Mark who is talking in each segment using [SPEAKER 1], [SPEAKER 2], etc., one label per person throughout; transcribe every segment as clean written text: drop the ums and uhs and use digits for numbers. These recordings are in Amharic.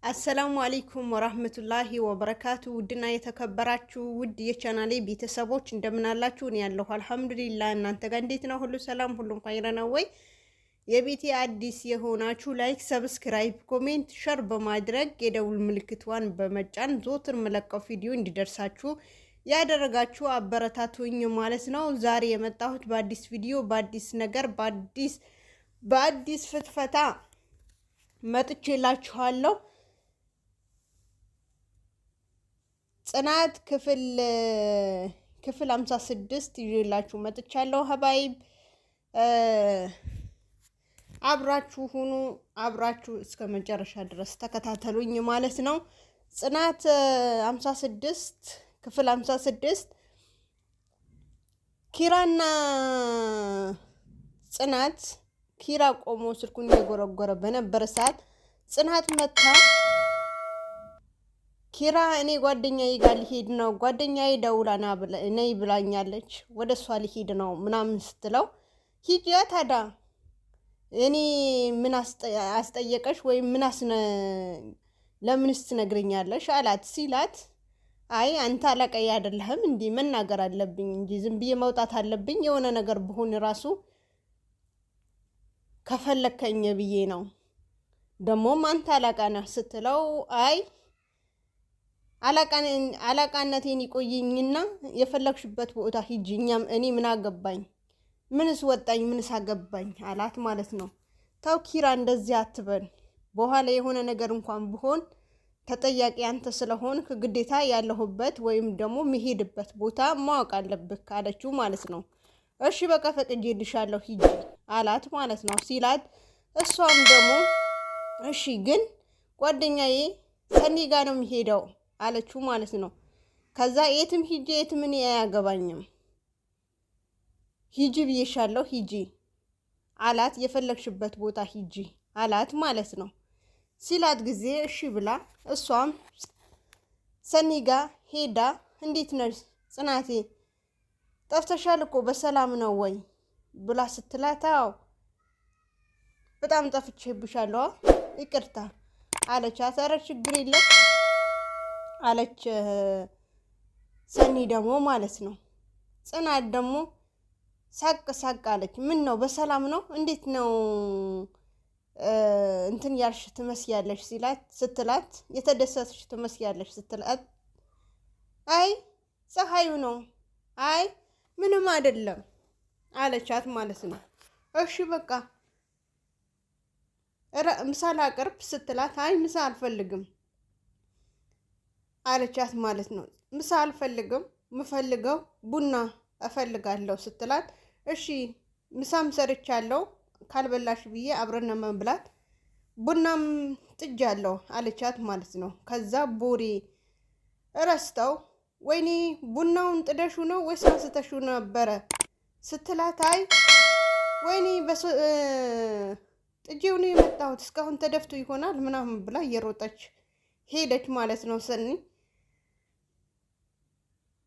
[SPEAKER 1] አሰላሙ አለይኩም ወራህመቱላሂ ወበረካቱ። ውድና የተከበራችሁ ውድ የቻናሌ ቤተሰቦች እንደምን አላችሁ? እኔ ያለሁ አልሐምዱሊላህ። እናንተ ጋር እንዴት ነው? ሁሉ ሰላም፣ ሁሉም ኸይር ነው ወይ? የቤቴ አዲስ የሆናችሁ ላይክ፣ ሰብስክራይብ፣ ኮሜንት፣ ሸር በማድረግ የደውል ምልክቷን በመጫን ዞትር መለቀው ቪዲዮ እንዲደርሳችሁ ያደረጋችሁ አበረታቱኝ ማለት ነው። ዛሬ የመጣሁት በአዲስ ቪዲዮ፣ በአዲስ ነገር፣ በአዲስ ፍትፈታ መጥቼላችኋለሁ። ጽናት ክፍል 56 ይዤላችሁ መጥቻለሁ። ሀባይብ አብራችሁ ሁኑ፣ አብራችሁ እስከ መጨረሻ ድረስ ተከታተሉኝ ማለት ነው። ጽናት 56 ክፍል 56 ኪራና ጽናት ኪራ ቆሞ ስልኩን እየጎረጎረ በነበረ ሰዓት ጽናት መታ ኪራ እኔ ጓደኛዬ ጋር ሊሄድ ነው፣ ጓደኛዬ ደውላ ነይ ብላኛለች፣ ወደ እሷ ሊሄድ ነው ምናምን ስትለው ሂጂያ ታዳ እኔ ምን አስጠየቀሽ ወይም ለምንስ ትነግረኛለሽ አላት ሲላት አይ አንተ አለቃዬ አይደለህም እንዴ መናገር አለብኝ እንጂ ዝም ብዬ መውጣት አለብኝ የሆነ ነገር ብሆን ራሱ ከፈለከኝ ብዬ ነው ደሞም አንተ አለቃ ነህ ስትለው አይ አለቃነቴን ይቆይኝና የፈለግሽበት ቦታ ሂጂ፣ እኔ ምን አገባኝ፣ ምንስ ወጣኝ፣ ምንስ አገባኝ አላት ማለት ነው። ተው ኪራ እንደዚህ አትበል፣ በኋላ የሆነ ነገር እንኳን ቢሆን ተጠያቂ አንተ ስለሆንክ ግዴታ ያለሁበት ወይም ደግሞ መሄድበት ቦታ ማወቅ አለብህ አለችው ማለት ነው። እሺ በቃ ፈቅጄልሻለሁ ሂጂ አላት ማለት ነው ሲላት እሷም ደግሞ እሺ ግን ጓደኛዬ ሰኒ ጋር ነው የሚሄደው አለችው ማለት ነው። ከዛ የትም ሂጂ የትም እኔ አያገባኝም ሂጂ ብዬሻለሁ ሂጂ አላት። የፈለግሽበት ቦታ ሂጂ አላት ማለት ነው ሲላት ጊዜ እሺ ብላ እሷም ሰኒ ጋር ሄዳ እንዴት ነሽ ጽናቴ ጠፍተሻል እኮ በሰላም ነው ወይ ብላ ስትላት አዎ በጣም ጠፍቼብሻለሁ ይቅርታ አለቻት። ኧረ ችግር የለም አለች ሰኒ ደግሞ ማለት ነው። ጽናት ደግሞ ሳቅ አለች። ምን ነው በሰላም ነው እንዴት ነው እንትን ያልሽ ትመስያለሽ ስትላት የተደሰተሽ ትመስያለሽ ስትላት አይ ፀሐዩ ነው አይ ምንም አይደለም አለቻት ማለት ነው። እሺ በቃ ምሳ ላቅርብ ስትላት አይ ምሳ አልፈልግም አለቻት ማለት ነው። ምሳ አልፈልግም ምፈልገው ቡና እፈልጋለሁ ስትላት እሺ ምሳም ሰርቻለሁ ካልበላሽ ብዬ አብረን መብላት ቡናም ጥጃለሁ አለቻት ማለት ነው። ከዛ ቦሬ ረስተው ወይኔ ቡናውን ጥደሹ ነው ወይስ አንስተሹ ነበረ ስትላት አይ ወይኔ ጥጄው ነው የመጣሁት እስካሁን ተደፍቶ ይሆናል ምናምን ብላ እየሮጠች ሄደች ማለት ነው ሰኒ።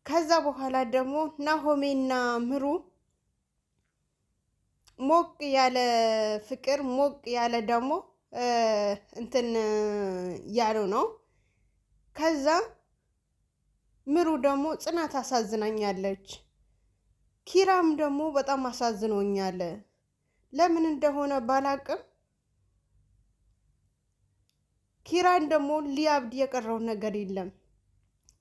[SPEAKER 1] ከዛ በኋላ ደግሞ ናሆሜና ምሩ ሞቅ ያለ ፍቅር ሞቅ ያለ ደግሞ እንትን ያሉ ነው። ከዛ ምሩ ደግሞ ጽናት አሳዝናኛለች፣ ኪራም ደግሞ በጣም አሳዝኖኛል፣ ለምን እንደሆነ ባላቅም ኪራን ደግሞ ሊያብድ የቀረው ነገር የለም።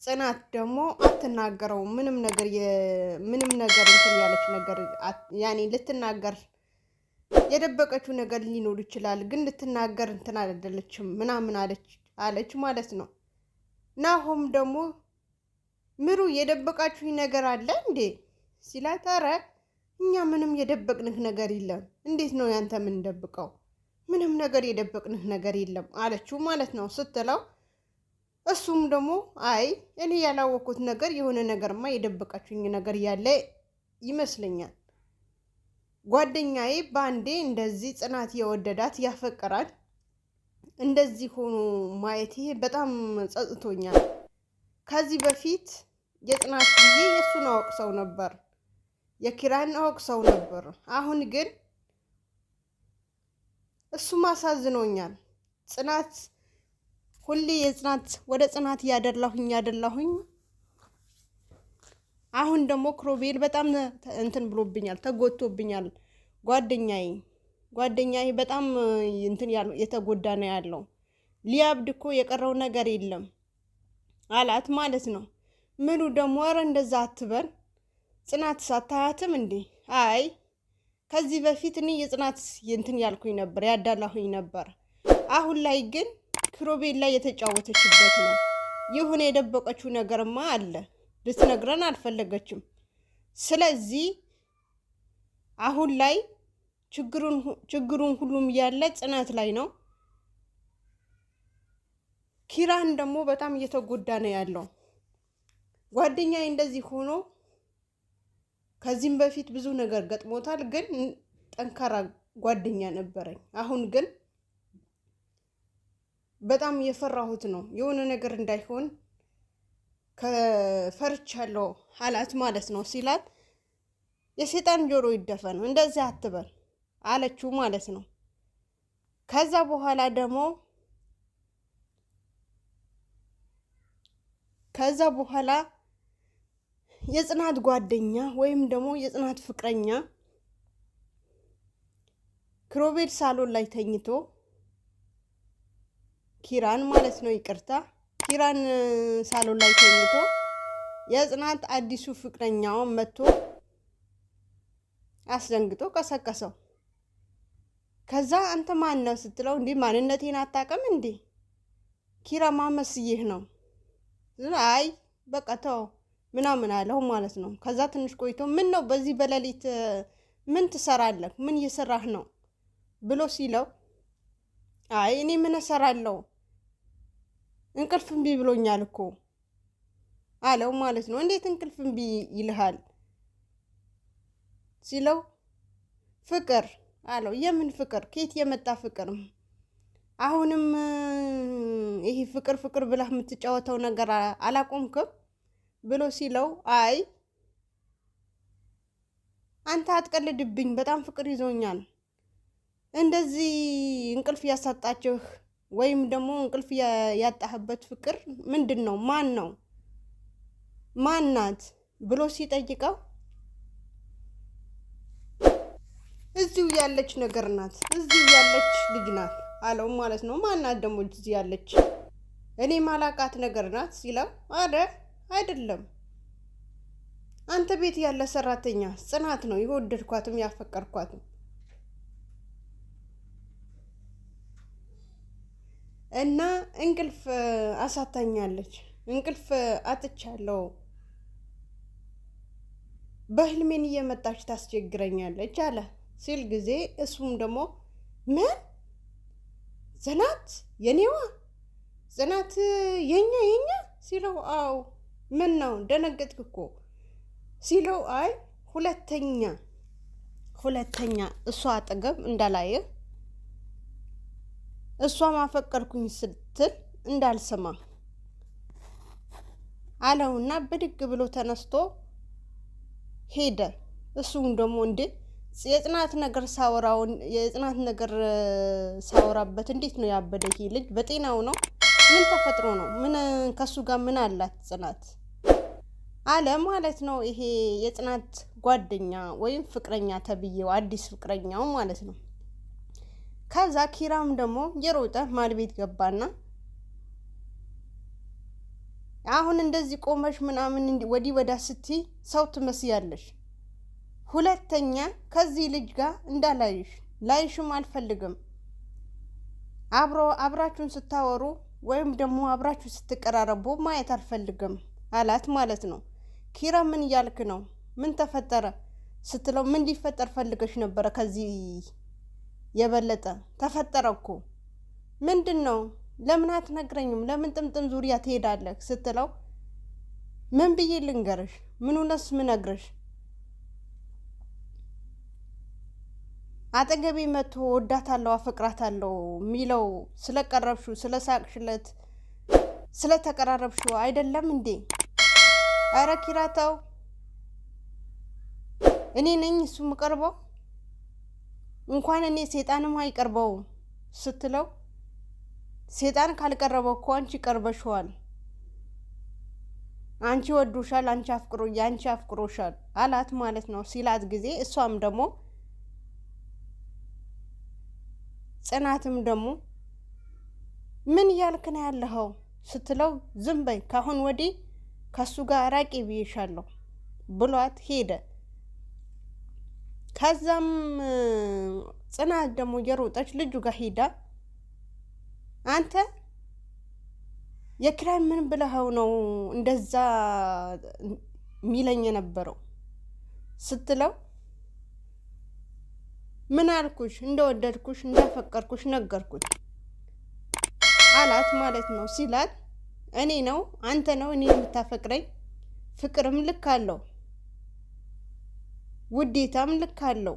[SPEAKER 1] ጽናት ደግሞ አትናገረው ምንም ነገር እንትን ያለች ነገር ያኔ ልትናገር የደበቀችው ነገር ሊኖር ይችላል፣ ግን ልትናገር እንትን አይደለችም ምናምን አለች ማለት ነው። ናሆም ደግሞ ምሩ የደበቃችሁ ነገር አለ እንዴ ሲላት ኧረ እኛ ምንም የደበቅንህ ነገር የለም፣ እንዴት ነው ያንተ ምን ደብቀው? ምንም ነገር የደበቅንህ ነገር የለም አለችው ማለት ነው ስትለው እሱም ደግሞ አይ እኔ ያላወቅኩት ነገር የሆነ ነገርማ የደበቃችሁኝ ነገር ያለ ይመስለኛል፣ ጓደኛዬ ባንዴ እንደዚህ ጽናት የወደዳት ያፈቀራል እንደዚህ ሆኖ ማየቴ በጣም ጸጽቶኛል። ከዚህ በፊት የጽናት ጊዜ የእሱን አወቅ ሰው ነበር የኪራን ሰው ነበር። አሁን ግን እሱም አሳዝኖኛል። ጽናት ሁሌ ወደ ጽናት ያደላሁኝ አሁን ደግሞ ክሮቤል በጣም እንትን ብሎብኛል፣ ተጎድቶብኛል። ጓደኛዬ በጣም እንትን የተጎዳ ነው ያለው። ሊያብድ እኮ የቀረው ነገር የለም አላት ማለት ነው። ምኑ ደግሞ ኧረ እንደዛ አትበል፣ ጽናት ሳታያትም እንዴ? አይ ከዚህ በፊት እኔ የጽናት እንትን ያልኩኝ ነበር፣ ያዳላሁኝ ነበር። አሁን ላይ ግን ክሮቤል ላይ የተጫወተችበት ነው። ይሁን የደበቀችው ነገርማ አለ፣ ልትነግረን አልፈለገችም። ስለዚህ አሁን ላይ ችግሩን ሁሉም ያለ ጽናት ላይ ነው። ኪራን ደግሞ በጣም እየተጎዳ ነው ያለው። ጓደኛዬ እንደዚህ ሆኖ ከዚህም በፊት ብዙ ነገር ገጥሞታል፣ ግን ጠንካራ ጓደኛ ነበረኝ። አሁን ግን በጣም የፈራሁት ነው የሆነ ነገር እንዳይሆን ከፈርቻለሁ አላት ማለት ነው። ሲላት የሰይጣን ጆሮ ይደፈን እንደዚህ አትበል አለችው ማለት ነው። ከዛ በኋላ ደግሞ የጽናት ጓደኛ ወይም ደግሞ የጽናት ፍቅረኛ ክሮቤል ሳሎን ላይ ተኝቶ ኪራን ማለት ነው፣ ይቅርታ ኪራን ሳሎን ላይ ተኝቶ የጽናት አዲሱ ፍቅረኛውን መጥቶ አስደንግጦ ቀሰቀሰው። ከዛ አንተ ማን ነው ስትለው እንዴ ማንነቴን አታውቅም እንዴ? ኪራ ማመስይህ ነው። አይ በቃ ተው ምናምን አለው ማለት ነው። ከዛ ትንሽ ቆይቶ ምን ነው በዚህ በሌሊት ምን ትሰራለህ? ምን እየሰራህ ነው ብሎ ሲለው አይ እኔ ምን እሰራለሁ እንቅልፍ እምቢ ብሎኛል እኮ አለው ማለት ነው። እንዴት እንቅልፍ እምቢ ይልሃል ሲለው ፍቅር አለው። የምን ፍቅር? ከየት የመጣ ፍቅር? አሁንም ይሄ ፍቅር ብለህ የምትጫወተው ነገር አላቆምክም ብሎ ሲለው አይ አንተ አትቀልድብኝ፣ በጣም ፍቅር ይዞኛል። እንደዚህ እንቅልፍ ያሳጣችሁ ወይም ደግሞ እንቅልፍ ያጣህበት ፍቅር ምንድን ነው? ማን ነው? ማን ናት ብሎ ሲጠይቀው እዚሁ ያለች ነገር ናት፣ እዚሁ ያለች ልጅ ናት አለው ማለት ነው። ማናት ደግሞ እዚህ ያለች? እኔ ማላቃት ነገር ናት ሲለው አረ አይደለም፣ አንተ ቤት ያለ ሰራተኛ ጽናት ነው የወደድኳትም ያፈቀርኳትም እና እንቅልፍ አሳታኛለች፣ እንቅልፍ አጥቻለሁ፣ በህልሜን እየመጣች ታስቸግረኛለች አለ ሲል ጊዜ እሱም ደግሞ ምን ጽናት የኔዋ ጽናት የኛ ሲለው አው ምን ነው ደነገጥክ እኮ ሲለው አይ ሁለተኛ እሷ አጠገብ እንዳላየ እሷ ማፈቀርኩኝ ስትል እንዳልሰማ አለውና ብድግ ብሎ ተነስቶ ሄደ። እሱም ደግሞ እንዴ የጽናት ነገር ሳወራበት እንዴት ነው ያበደ? ይሄ ልጅ በጤናው ነው? ምን ተፈጥሮ ነው? ምን ከሱ ጋር ምን አላት ጽናት አለ ማለት ነው። ይሄ የጽናት ጓደኛ ወይም ፍቅረኛ ተብዬው አዲስ ፍቅረኛው ማለት ነው። ከዛ ኪራም ደግሞ የሮጠ ማድ ቤት ገባና አሁን እንደዚህ ቆመሽ ምናምን ወዲህ ወዳ ስትይ ሰው ትመስያለሽ፣ ሁለተኛ ከዚህ ልጅ ጋር ላይሽም አልፈልግም፣ አብራችሁን ስታወሩ ወይም ደግሞ አብራችሁ ስትቀራረቡ ማየት አልፈልግም አላት ማለት ነው። ኪራ ምን እያልክ ነው? ምን ተፈጠረ ስትለው ምን ሊፈጠር ፈልገሽ ነበረ? ከዚህ የበለጠ ተፈጠረ እኮ ምንድን ነው? ለምን አትነግረኝም? ለምን ጥምጥም ዙሪያ ትሄዳለህ ስትለው ምን ብዬ ልንገርሽ? ምኑነስ ምነግርሽ? አጠገቤ መጥቶ ወዳታለሁ አፈቅራታለሁ ሚለው ስለቀረብሽው ስለሳቅሽለት ስለተቀራረብሽው አይደለም እንዴ? አረ ኪራታው እኔ ነኝ እሱ የምቀርበው? እንኳን እኔ ሴጣንም አይቀርበው ስትለው ሴጣን ካልቀረበው እኮ አንቺ ቀርበሽዋል፣ አንቺ ወዱሻል፣ አንቺ አፍቅሮሻል አላት ማለት ነው። ሲላት ጊዜ እሷም ደግሞ ጽናትም ደግሞ ምን እያልክ ነው ያለኸው ስትለው ዝም በይ ካሁን ወዲህ ከሱ ጋር ራቂ ብዬሻለሁ ብሏት ሄደ። ከዛም ጽናት ደግሞ እየሮጠች ልጁ ጋር ሄዳ አንተ የኪራን ምን ብለኸው ነው እንደዛ ሚለኝ የነበረው ስትለው ምን አልኩሽ? እንደወደድኩሽ እንዳፈቀርኩሽ ነገርኩት አላት ማለት ነው። ሲላት እኔ ነው አንተ ነው እኔ የምታፈቅረኝ? ፍቅርም ልክ አለው፣ ውዴታም ልክ አለው።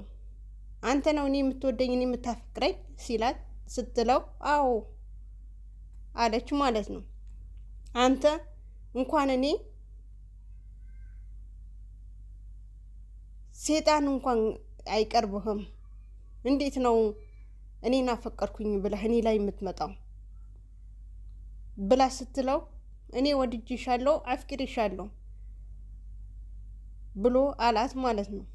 [SPEAKER 1] አንተ ነው እኔ የምትወደኝ እኔ የምታፈቅረኝ ሲላት ስትለው አዎ አለች ማለት ነው። አንተ እንኳን እኔ ሴጣን እንኳን አይቀርብህም፣ እንዴት ነው እኔን አፈቀርኩኝ ብለህ እኔ ላይ የምትመጣው ብላ ስትለው እኔ ወድጄሻለሁ አፍቅሬሻለሁ ብሎ አላት ማለት ነው።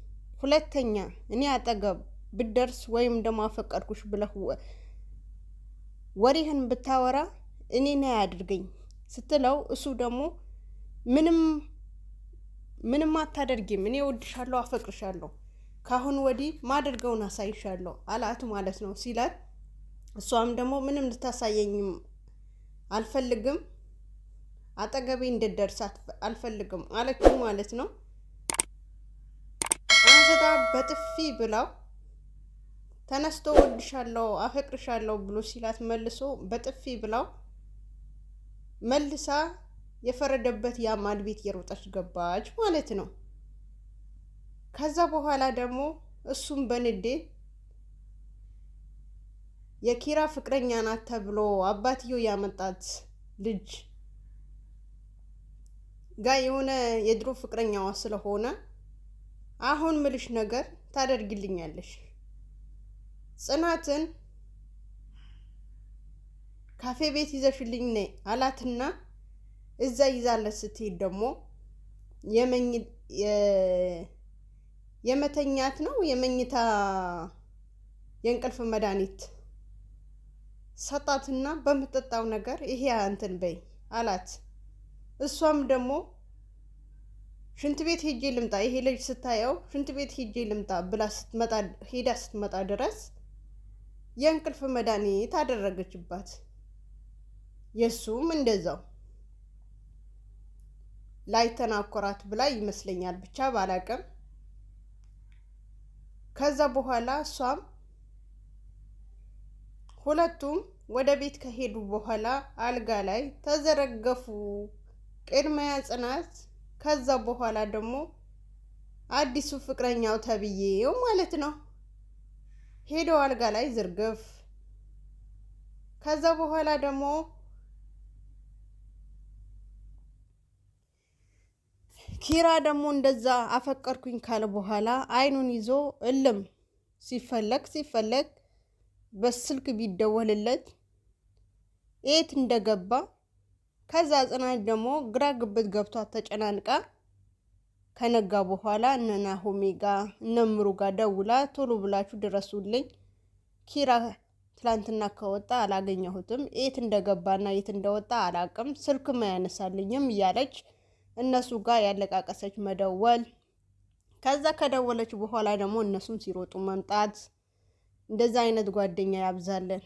[SPEAKER 1] ሁለተኛ እኔ አጠገብ ብደርስ ወይም ደግሞ አፈቀርኩሽ ብለህ ወሬህን ብታወራ እኔ ነኝ አድርገኝ ስትለው እሱ ደግሞ ምንም አታደርጊም፣ እኔ ወድሻለሁ አፈቅርሻለሁ፣ ካሁን ወዲህ ማደርገውን አሳይሻለሁ አላት ማለት ነው። ሲላት እሷም ደግሞ ምንም ልታሳየኝም አልፈልግም፣ አጠገቤ እንድትደርስ አልፈልግም አለችው ማለት ነው። አንስታ በጥፊ ብላው ተነስቶ ወድሻለሁ አፈቅርሻለሁ ብሎ ሲላት መልሶ በጥፊ ብላው መልሳ የፈረደበት ያማል ቤት የሮጠች ገባች ማለት ነው። ከዛ በኋላ ደግሞ እሱም በንዴት የኪራ ፍቅረኛ ናት ተብሎ አባትዮ ያመጣት ልጅ ጋር የሆነ የድሮ ፍቅረኛዋ ስለሆነ አሁን ምልሽ ነገር ታደርግልኛለሽ፣ ጽናትን ካፌ ቤት ይዘሽልኝ ነይ አላትና እዛ ይዛለት ስትሄድ ደግሞ የመተኛት ነው የመኝታ የእንቅልፍ መድኃኒት ሰጣትና በምትጠጣው ነገር ይሄ እንትን በይ አላት። እሷም ደግሞ ሽንት ቤት ሄጄ ልምጣ፣ ይሄ ልጅ ስታየው ሽንት ቤት ሄጄ ልምጣ ብላ ስትመጣ ድረስ የእንቅልፍ መድኃኒት አደረገችባት። የሱም እንደዛው ላይ ተናኮራት ብላ ይመስለኛል፣ ብቻ ባላቅም። ከዛ በኋላ እሷም ሁለቱም ወደ ቤት ከሄዱ በኋላ አልጋ ላይ ተዘረገፉ። ቅድሚያ ጽናት፣ ከዛ በኋላ ደግሞ አዲሱ ፍቅረኛው ተብዬው ማለት ነው ሄደው አልጋ ላይ ዝርግፍ። ከዛ በኋላ ደግሞ ኪራ ደግሞ እንደዛ አፈቀርኩኝ ካለ በኋላ አይኑን ይዞ እልም ሲፈለግ በስልክ ቢደወልለት የት እንደገባ። ከዛ ጽናት ደግሞ ግራ ግብት ገብቷት ተጨናንቃ ከነጋ በኋላ እነ ናሆሜ ጋር እነ ምሩ ጋር ደውላ ቶሎ ብላችሁ ድረሱልኝ፣ ኪራ ትላንትና ከወጣ አላገኘሁትም፣ የት እንደገባና የት እንደወጣ አላቅም፣ ስልክም አያነሳልኝም እያለች እነሱ ጋር ያለቃቀሰች መደወል። ከዛ ከደወለች በኋላ ደግሞ እነሱም ሲሮጡ መምጣት። እንደዛ አይነት ጓደኛ ያብዛለን።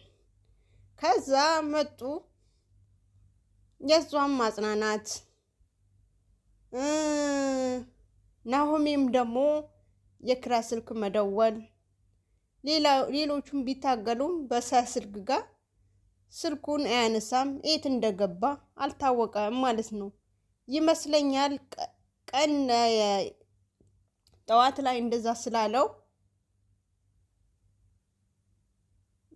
[SPEAKER 1] ከዛ መጡ። የሷም ማጽናናት፣ ናሆሜም ደግሞ የኪራ ስልክ መደወል። ሌሎቹም ቢታገሉም በሳ ስልክ ጋር ስልኩን አያነሳም፣ የት እንደገባ አልታወቀም ማለት ነው ይመስለኛል። ቀን ጠዋት ላይ እንደዛ ስላለው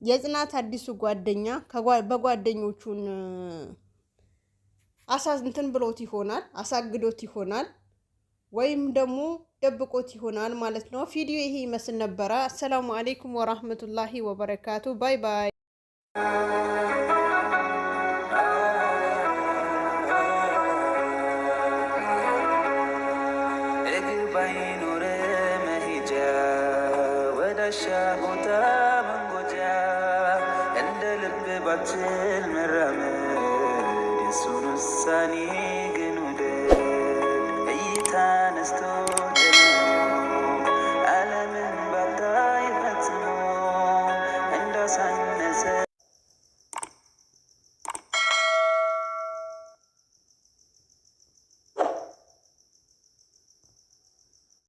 [SPEAKER 1] የጽናት አዲሱ ጓደኛ በጓደኞቹን እንትን ብሎት ይሆናል፣ አሳግዶት ይሆናል። ወይም ደግሞ ደብቆት ይሆናል ማለት ነው። ቪዲዮ ይሄ ይመስል ነበረ። አሰላሙ አለይኩም ወራህመቱላሂ ወበረካቱ። ባይ ባይ።
[SPEAKER 2] ቦታ መንጎጃ እንደ ልብ ባችል መራመድ የሱን ውሳኔ ግን ውደድ እይታ ነስቶ